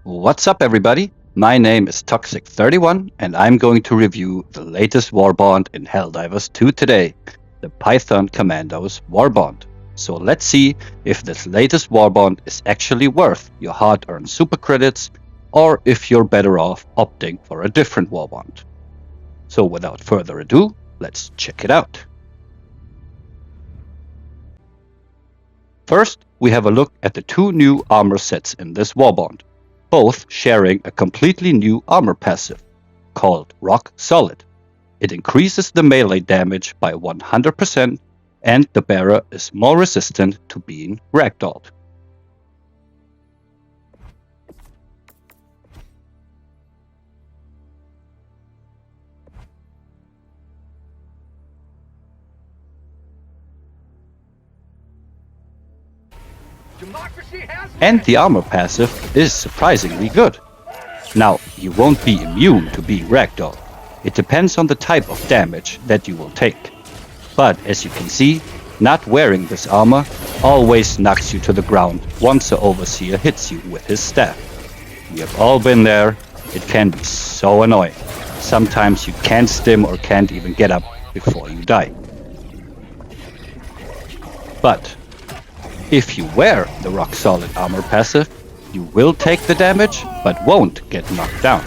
What's up, everybody? My name is Toxic31, and I'm going to review the latest Warbond in Helldivers 2 today, the Python Commandos Warbond. So let's see if this latest Warbond is actually worth your hard-earned super credits, or if you're better off opting for a different Warbond. So without further ado, let's check it out. First, we have a look at the two new armor sets in this Warbond, both sharing a completely new armor passive, called Rock Solid. It increases the melee damage by 100%, and the bearer is more resistant to being ragdolled. And the armor passive is surprisingly good. Now, you won't be immune to being ragdolled. It depends on the type of damage that you will take. But as you can see, not wearing this armor always knocks you to the ground once the Overseer hits you with his staff. We have all been there. It can be so annoying. Sometimes you can't stim or can't even get up before you die. But if you wear the Rock Solid armor passive, you will take the damage, but won't get knocked down.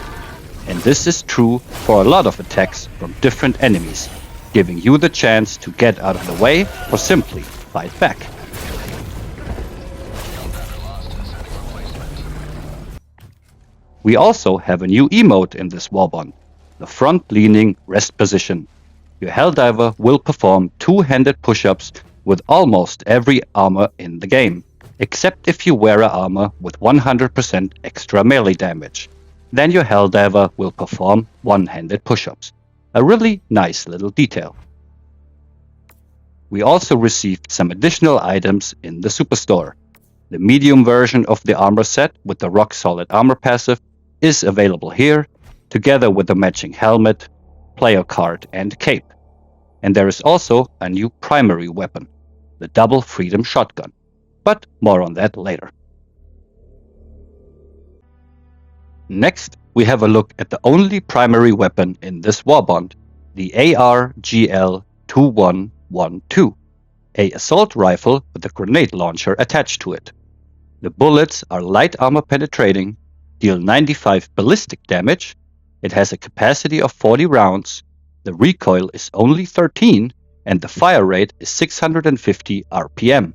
And this is true for a lot of attacks from different enemies, giving you the chance to get out of the way or simply fight back. We also have a new emote in this Warbond, the front-leaning rest position. Your Helldiver will perform two-handed push-ups with almost every armor in the game, except if you wear an armor with 100% extra melee damage. Then your Helldiver will perform one-handed push-ups. A really nice little detail. We also received some additional items in the Superstore. The medium version of the armor set with the Rock Solid armor passive is available here, together with the matching helmet, player card and cape. And there is also a new primary weapon, the Double Freedom Shotgun. But more on that later. Next, we have a look at the only primary weapon in this Warbond, the AR-GL-2112, an assault rifle with a grenade launcher attached to it. The bullets are light armor penetrating, deal 95 ballistic damage, it has a capacity of 40 rounds, the recoil is only 13, and the fire rate is 650 RPM.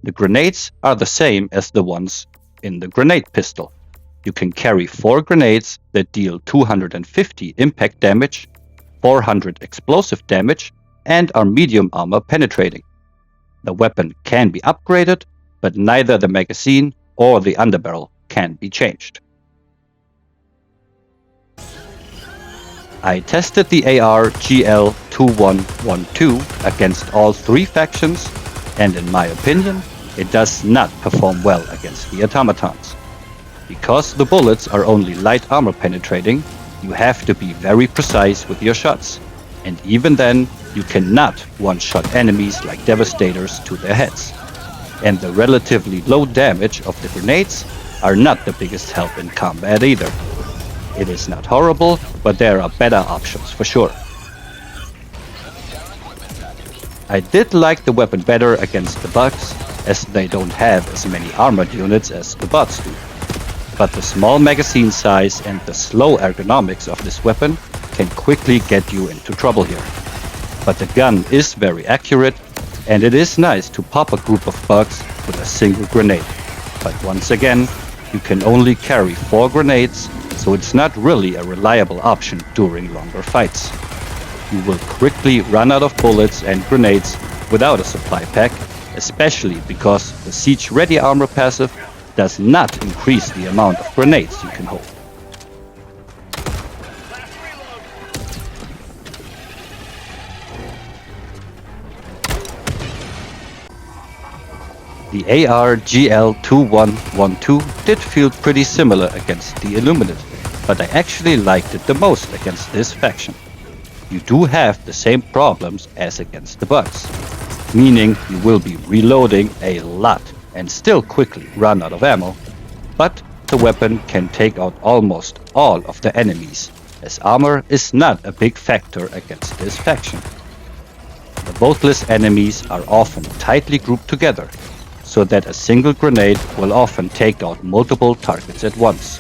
The grenades are the same as the ones in the grenade pistol. You can carry 4 grenades that deal 250 impact damage, 400 explosive damage, and are medium armor penetrating. The weapon can be upgraded, but neither the magazine or the underbarrel can be changed. I tested the AR-GL-2112 against all 3 factions, and in my opinion, it does not perform well against the automatons. Because the bullets are only light armor penetrating, you have to be very precise with your shots, and even then, you cannot one-shot enemies like Devastators to their heads. And the relatively low damage of the grenades are not the biggest help in combat either. It is not horrible, but there are better options for sure. I did like the weapon better against the bugs, as they don't have as many armored units as the bots do. But the small magazine size and the slow ergonomics of this weapon can quickly get you into trouble here. But the gun is very accurate, and it is nice to pop a group of bugs with a single grenade. But once again, you can only carry 4 grenades, so it's not really a reliable option during longer fights. You will quickly run out of bullets and grenades without a supply pack, especially because the Siege Ready armor passive does not increase the amount of grenades you can hold. The AR-GL-2112 did feel pretty similar against the Illuminate, but I actually liked it the most against this faction. You do have the same problems as against the bugs, meaning you will be reloading a lot and still quickly run out of ammo, but the weapon can take out almost all of the enemies, as armor is not a big factor against this faction. The voteless enemies are often tightly grouped together, so that a single grenade will often take out multiple targets at once.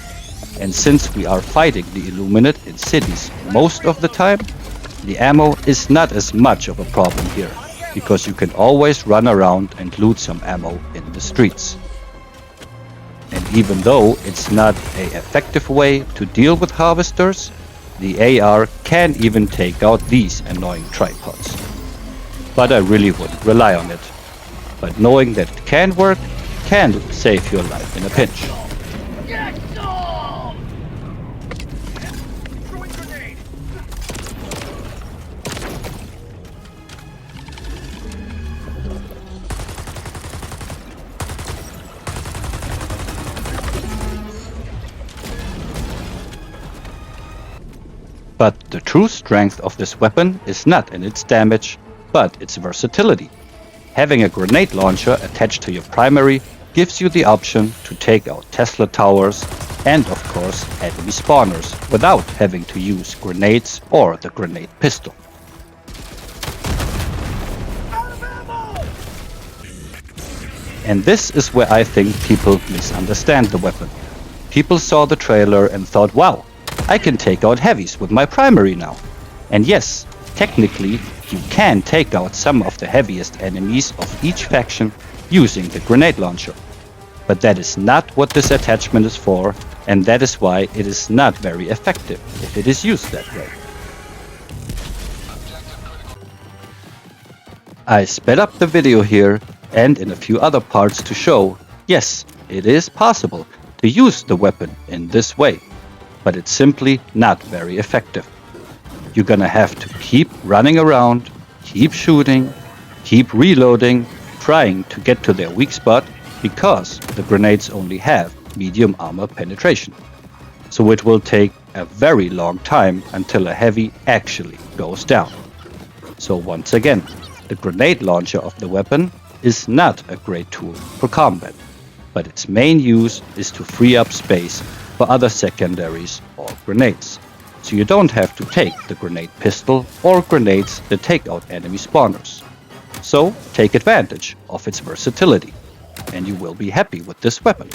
And since we are fighting the Illuminate in cities most of the time, the ammo is not as much of a problem here, because you can always run around and loot some ammo in the streets. And even though it's not an effective way to deal with harvesters, the AR can even take out these annoying tripods. But I really wouldn't rely on it. But knowing that it can work can save your life in a pinch. But the true strength of this weapon is not in its damage, but its versatility. Having a grenade launcher attached to your primary gives you the option to take out Tesla towers and of course enemy spawners without having to use grenades or the grenade pistol. And this is where I think people misunderstand the weapon. People saw the trailer and thought, wow, I can take out heavies with my primary now. And yes, technically, you can take out some of the heaviest enemies of each faction using the grenade launcher. But that is not what this attachment is for, and that is why it is not very effective if it is used that way. I sped up the video here and in a few other parts to show, yes, it is possible to use the weapon in this way, but it's simply not very effective. You're gonna have to keep running around, keep shooting, keep reloading, trying to get to their weak spot because the grenades only have medium armor penetration. So it will take a very long time until a heavy actually goes down. So once again, the grenade launcher of the weapon is not a great tool for combat, but its main use is to free up space for other secondaries or grenades. So you don't have to take the grenade pistol or grenades that take out enemy spawners. So take advantage of its versatility, and you will be happy with this weapon.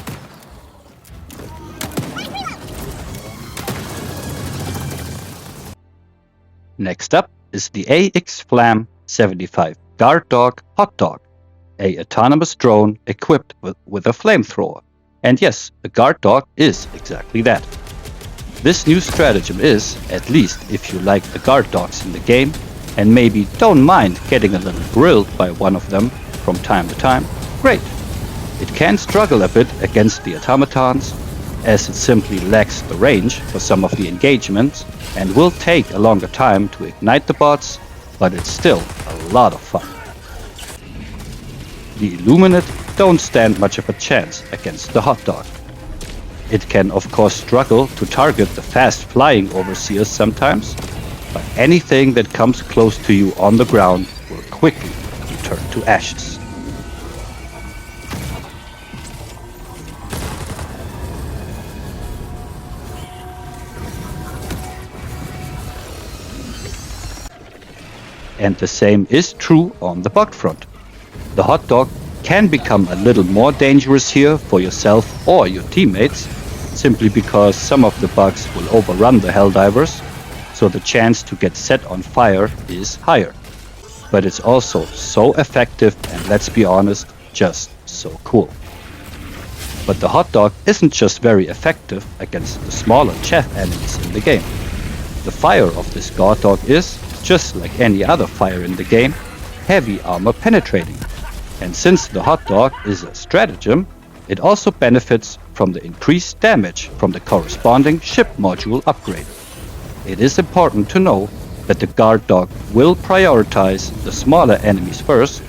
Next up is the AX Flam 75 Guard Dog Hot Dog, a autonomous drone equipped with a flamethrower. And yes, the Guard Dog is exactly that. This new stratagem is, at least if you like the guard dogs in the game, and maybe don't mind getting a little grilled by one of them from time to time, great. It can struggle a bit against the automatons, as it simply lacks the range for some of the engagements, and will take a longer time to ignite the bots, but it's still a lot of fun. The Illuminate don't stand much of a chance against the Hot Dog. It can of course struggle to target the fast flying overseers sometimes, but anything that comes close to you on the ground will quickly be turned to ashes. And the same is true on the bug front. The Hot Dog can become a little more dangerous here for yourself or your teammates, simply because some of the bugs will overrun the Helldivers, so the chance to get set on fire is higher. But it's also so effective and, let's be honest, just so cool. But the Hot Dog isn't just very effective against the smaller chaff enemies in the game. The fire of this Guard Dog is, just like any other fire in the game, heavy armor penetrating. And since the Hot Dog is a stratagem, it also benefits from the increased damage from the corresponding ship module upgrade. It is important to know that the Guard Dog will prioritize the smaller enemies first,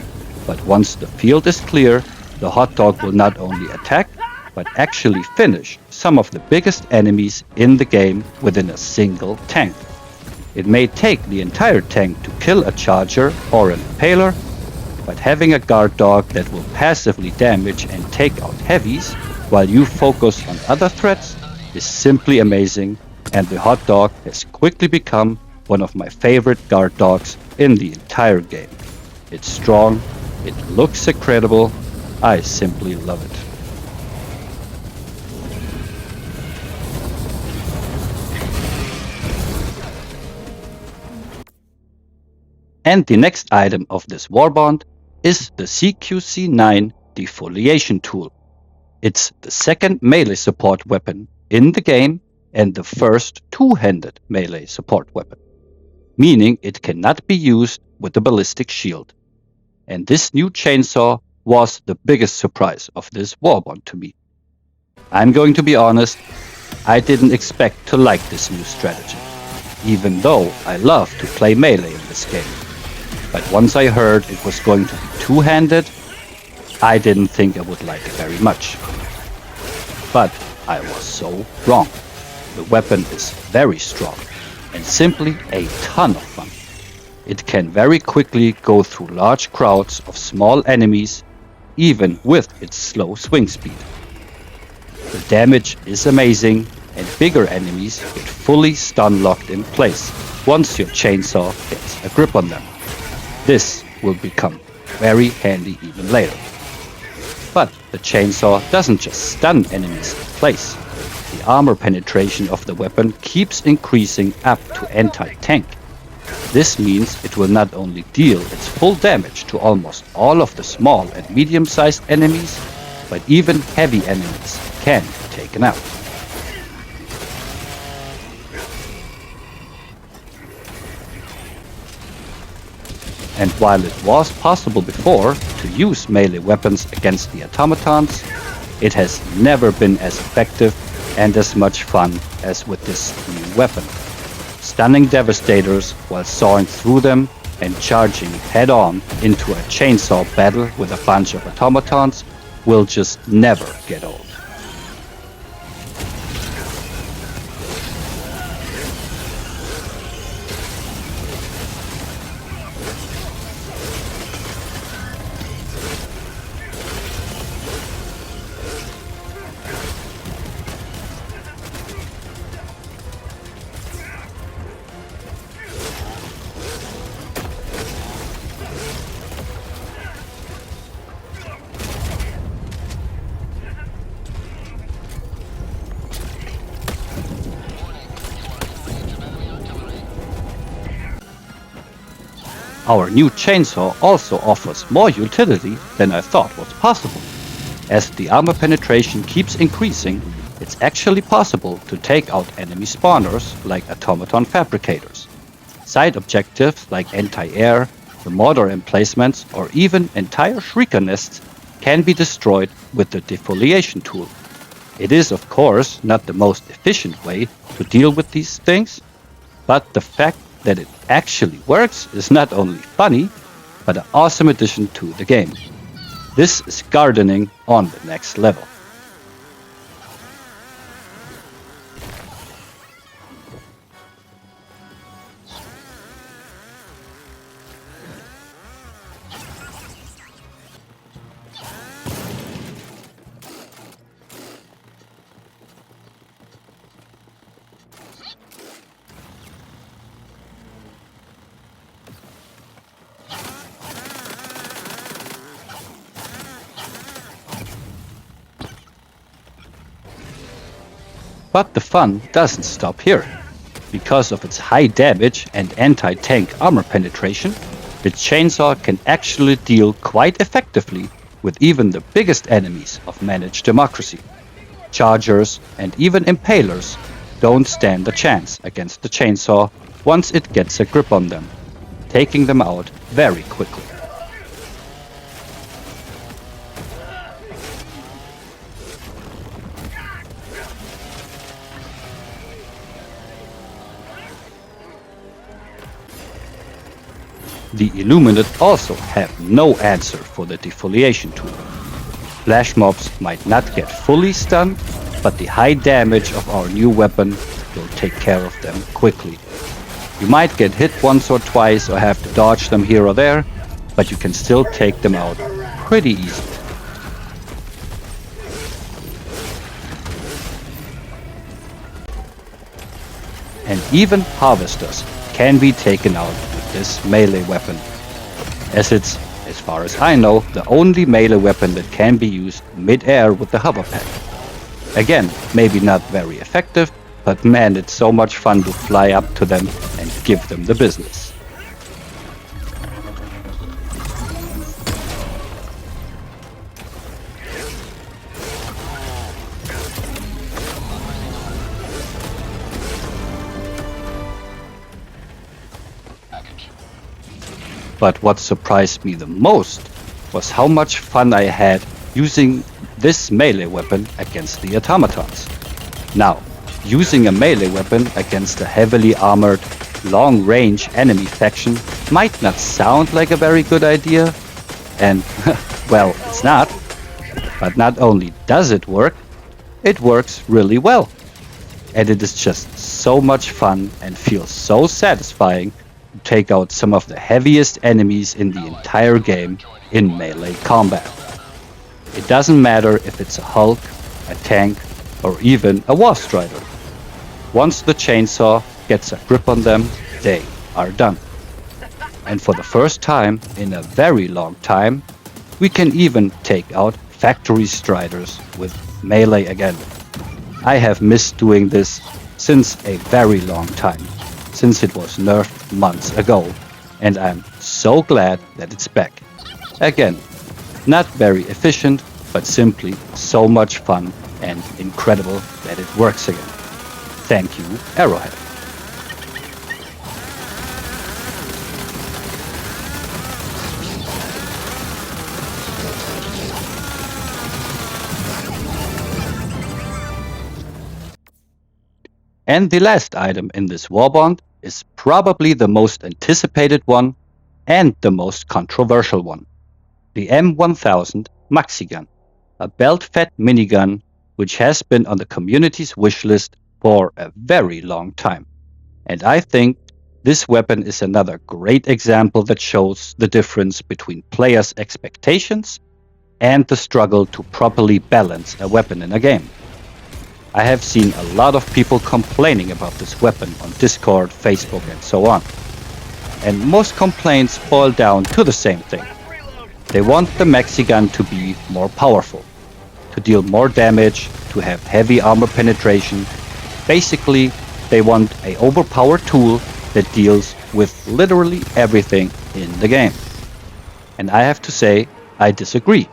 but once the field is clear, the Hot Dog will not only attack, but actually finish some of the biggest enemies in the game within a single tank. It may take the entire tank to kill a charger or an impaler, but having a Guard Dog that will passively damage and take out heavies while you focus on other threats is simply amazing, and the hot dog has quickly become one of my favorite guard dogs in the entire game. It's strong, it looks incredible, I simply love it. And the next item of this Warbond is the CQC9 defoliation tool. It's the second melee support weapon in the game and the first two-handed melee support weapon, meaning it cannot be used with the ballistic shield. And this new chainsaw was the biggest surprise of this Warbond to me. I'm going to be honest, I didn't expect to like this new strategy, even though I love to play melee in this game. But once I heard it was going to be two-handed, I didn't think I would like it very much. But I was so wrong. The weapon is very strong and simply a ton of fun. It can very quickly go through large crowds of small enemies, even with its slow swing speed. The damage is amazing, and bigger enemies get fully stun locked in place once your chainsaw gets a grip on them. This will become very handy even later. But the chainsaw doesn't just stun enemies in place. The armor penetration of the weapon keeps increasing up to anti-tank. This means it will not only deal its full damage to almost all of the small and medium-sized enemies, but even heavy enemies can be taken out. And while it was possible before to use melee weapons against the automatons, it has never been as effective and as much fun as with this new weapon. Stunning devastators while sawing through them and charging head-on into a chainsaw battle with a bunch of automatons will just never get old. Our new chainsaw also offers more utility than I thought was possible. As the armor penetration keeps increasing, it's actually possible to take out enemy spawners like automaton fabricators. Side objectives like anti-air, the mortar emplacements, or even entire shrieker nests can be destroyed with the defoliation tool. It is of course not the most efficient way to deal with these things, but the fact that it actually works is not only funny, but an awesome addition to the game. This is gardening on the next level. But the fun doesn't stop here. Because of its high damage and anti-tank armor penetration, the chainsaw can actually deal quite effectively with even the biggest enemies of managed democracy. Chargers and even impalers don't stand a chance against the chainsaw once it gets a grip on them, taking them out very quickly. The Illuminate also have no answer for the defoliation tool. Flash mobs might not get fully stunned, but the high damage of our new weapon will take care of them quickly. You might get hit once or twice or have to dodge them here or there, but you can still take them out pretty easily. and even harvesters can be taken out with this melee weapon, as it's, as far as I know, the only melee weapon that can be used mid-air with the hover pack. Again, maybe not very effective, but man, it's so much fun to fly up to them and give them the business. But what surprised me the most was how much fun I had using this melee weapon against the automatons. Now, using a melee weapon against a heavily armored, long-range enemy faction might not sound like a very good idea, and, well, it's not. But not only does it works really well. And it is just so much fun and feels so satisfying to take out some of the heaviest enemies in the entire game in melee combat. It doesn't matter if it's a Hulk, a tank, or even a War Strider. Once the chainsaw gets a grip on them, they are done. And for the first time in a very long time, we can even take out factory striders with melee again. I have missed doing this since a very long time, since it was nerfed months ago, and I'm so glad that it's back. Again, not very efficient, but simply so much fun and incredible that it works again. Thank you, Arrowhead. And the last item in this Warbond is probably the most anticipated one and the most controversial one. The M1000 Maxi Gun, a belt-fed minigun which has been on the community's wishlist for a very long time. And I think this weapon is another great example that shows the difference between players' expectations and the struggle to properly balance a weapon in a game. I have seen a lot of people complaining about this weapon on Discord, Facebook, and so on. And most complaints boil down to the same thing. They want the Maxi Gun to be more powerful, to deal more damage, to have heavy armor penetration. Basically, they want an overpowered tool that deals with literally everything in the game. And I have to say, I disagree.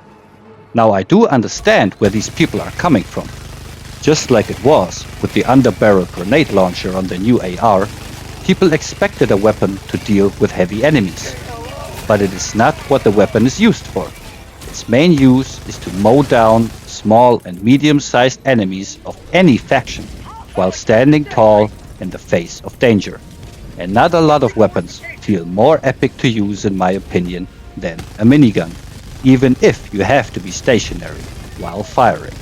Now, I do understand where these people are coming from. Just like it was with the underbarrel grenade launcher on the new AR, people expected a weapon to deal with heavy enemies. But it is not what the weapon is used for. Its main use is to mow down small and medium-sized enemies of any faction while standing tall in the face of danger. And not a lot of weapons feel more epic to use, in my opinion, than a minigun, even if you have to be stationary while firing.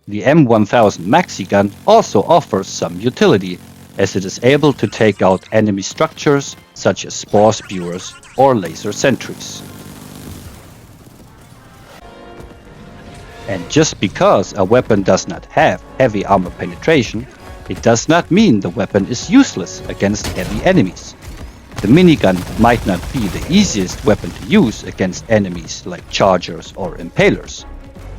The M1000 Maxi Gun also offers some utility, as it is able to take out enemy structures such as spore spewers or laser sentries. And just because a weapon does not have heavy armor penetration, it does not mean the weapon is useless against heavy enemies. The minigun might not be the easiest weapon to use against enemies like chargers or impalers,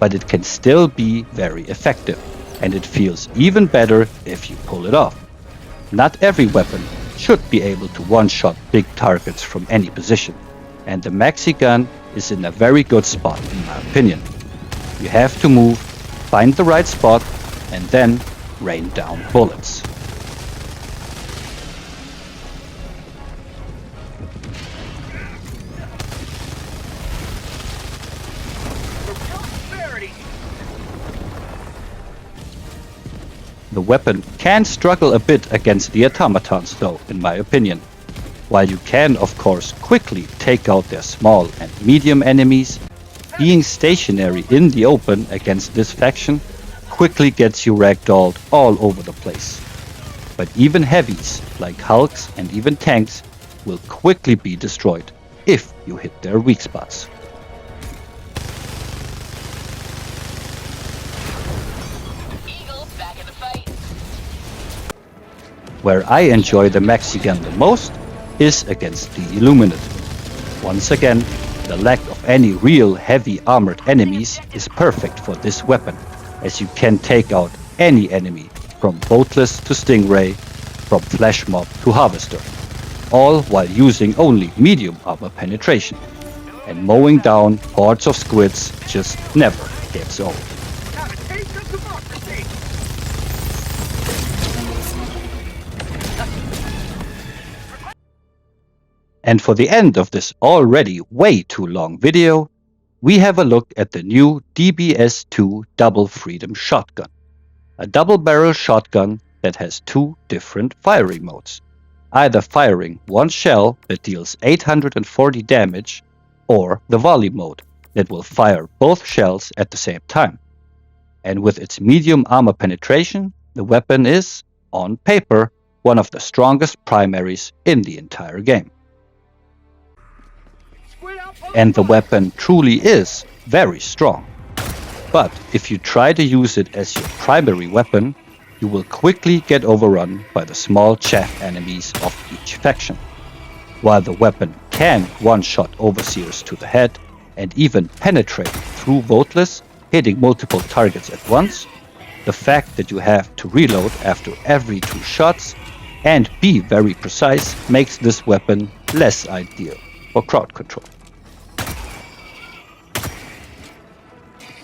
but it can still be very effective, and it feels even better if you pull it off. Not every weapon should be able to one-shot big targets from any position, and the Maxi Gun is in a very good spot in my opinion. You have to move, find the right spot, and then rain down bullets. The weapon can struggle a bit against the automatons though, in my opinion. While you can of course quickly take out their small and medium enemies, being stationary in the open against this faction quickly gets you ragdolled all over the place. But even heavies, like Hulks and even tanks, will quickly be destroyed if you hit their weak spots. Where I enjoy the maxi gun the most is against the Illuminate. Once again, the lack of any real heavy armored enemies is perfect for this weapon, as you can take out any enemy from Boatless to Stingray, from Flash Mob to Harvester, all while using only medium armor penetration. And mowing down hordes of squids just never gets old. And for the end of this already way too long video, we have a look at the new DBS2 Double Freedom Shotgun. A double-barrel shotgun that has two different firing modes, either firing one shell that deals 840 damage, or the volley mode that will fire both shells at the same time. And with its medium armor penetration, the weapon is, on paper, one of the strongest primaries in the entire game. And the weapon truly is very strong. But if you try to use it as your primary weapon, you will quickly get overrun by the small chaff enemies of each faction. While the weapon can one-shot Overseers to the head and even penetrate through Voteless, hitting multiple targets at once, the fact that you have to reload after every 2 shots and be very precise makes this weapon less ideal for crowd control.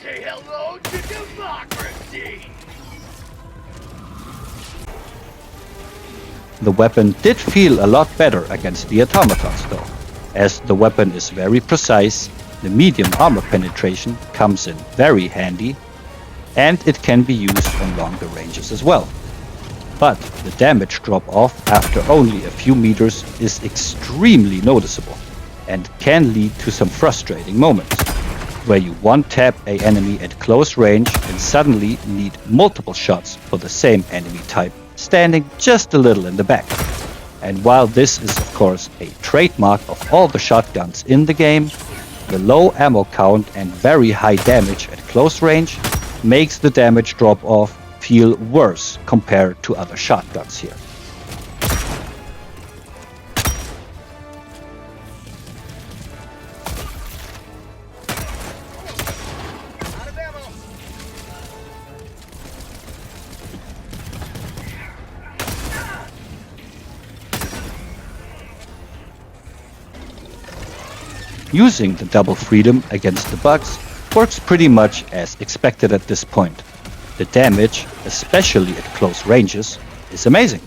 Say hello to democracy! The weapon did feel a lot better against the automatons though, as the weapon is very precise, the medium armor penetration comes in very handy, and it can be used on longer ranges as well. But the damage drop off after only a few meters is extremely noticeable and can lead to some frustrating moments, where you one-tap an enemy at close range and suddenly need multiple shots for the same enemy type standing just a little in the back. And while this is of course a trademark of all the shotguns in the game, the low ammo count and very high damage at close range makes the damage drop off feel worse compared to other shotguns here. Using the double freedom against the bugs works pretty much as expected at this point. The damage, especially at close ranges, is amazing,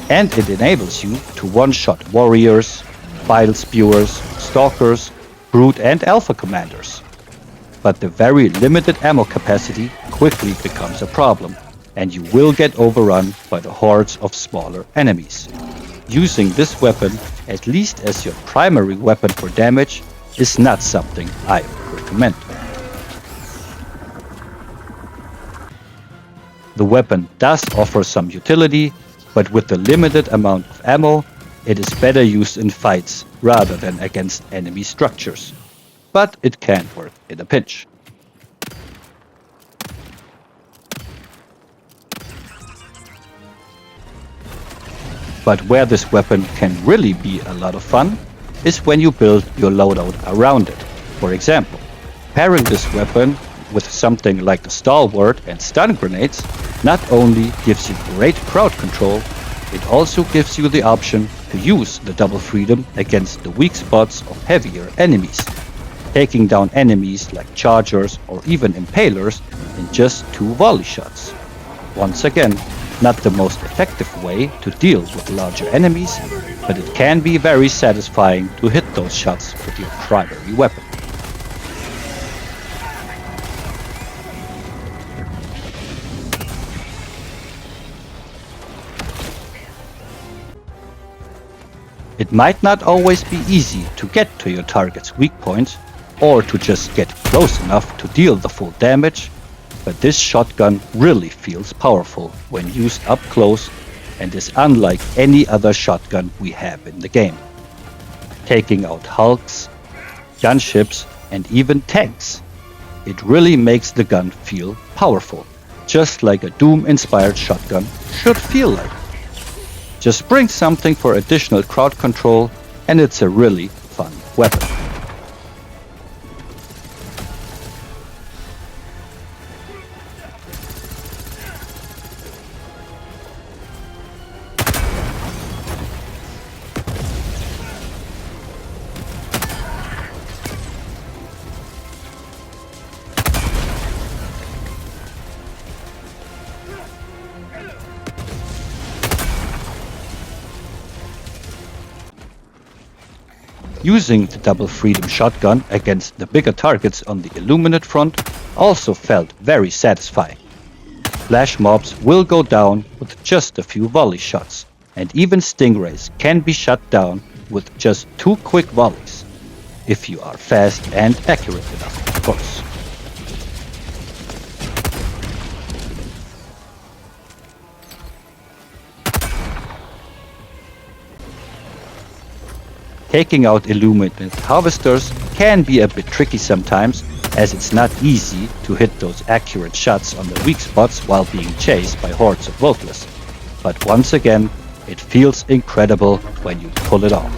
and it enables you to one-shot warriors, bile spewers, stalkers, brute and alpha commanders. But the very limited ammo capacity quickly becomes a problem, and you will get overrun by the hordes of smaller enemies. Using this weapon, at least as your primary weapon for damage, is not something I would recommend. The weapon does offer some utility, but with the limited amount of ammo, it is better used in fights rather than against enemy structures. But it can work in a pinch. But where this weapon can really be a lot of fun is when you build your loadout around it. For example, pairing this weapon with something like the Stalwart and stun grenades not only gives you great crowd control, it also gives you the option to use the double freedom against the weak spots of heavier enemies, taking down enemies like chargers or even impalers in just 2 volley shots. Once again, not the most effective way to deal with larger enemies, but it can be very satisfying to hit those shots with your primary weapon. It might not always be easy to get to your target's weak points, or to just get close enough to deal the full damage, but this shotgun really feels powerful when used up close and is unlike any other shotgun we have in the game. Taking out hulks, gunships and even tanks. It really makes the gun feel powerful, just like a Doom-inspired shotgun should feel like. Just bring something for additional crowd control and it's a really fun weapon. Using the double freedom shotgun against the bigger targets on the Illuminate front also felt very satisfying. Flash mobs will go down with just a few volley shots, and even stingrays can be shut down with just 2 quick volleys, if you are fast and accurate enough, of course. Taking out Illuminate harvesters can be a bit tricky sometimes, as it's not easy to hit those accurate shots on the weak spots while being chased by hordes of Voltless. But once again, it feels incredible when you pull it off.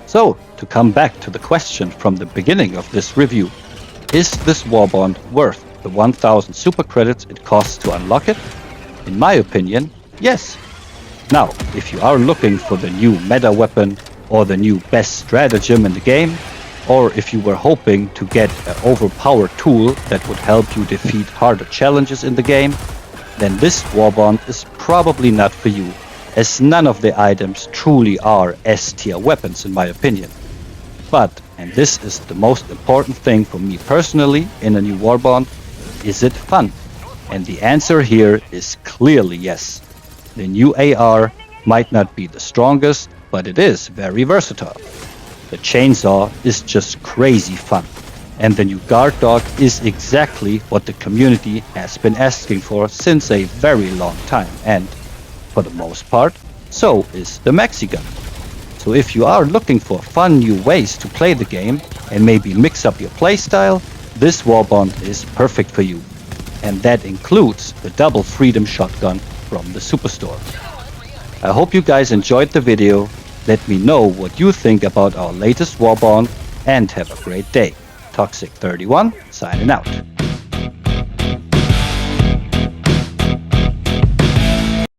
So, to come back to the question from the beginning of this review, is this Warbond worth the 1000 super credits it costs to unlock it? In my opinion, yes. Now, if you are looking for the new meta weapon or the new best stratagem in the game, or if you were hoping to get an overpowered tool that would help you defeat harder challenges in the game, then this Warbond is probably not for you, as none of the items truly are S-tier weapons in my opinion. But, and this is the most important thing for me personally in a new Warbond, is it fun? And the answer here is clearly yes. The new AR might not be the strongest, but it is very versatile. The chainsaw is just crazy fun, and the new guard dog is exactly what the community has been asking for since a very long time, and, for the most part, so is the maxi gun. So if you are looking for fun new ways to play the game, and maybe mix up your playstyle, this Warbond is perfect for you. And that includes the double freedom shotgun from the Superstore. I hope you guys enjoyed the video. Let me know what you think about our latest Warbond and have a great day. Toxic31 signing out.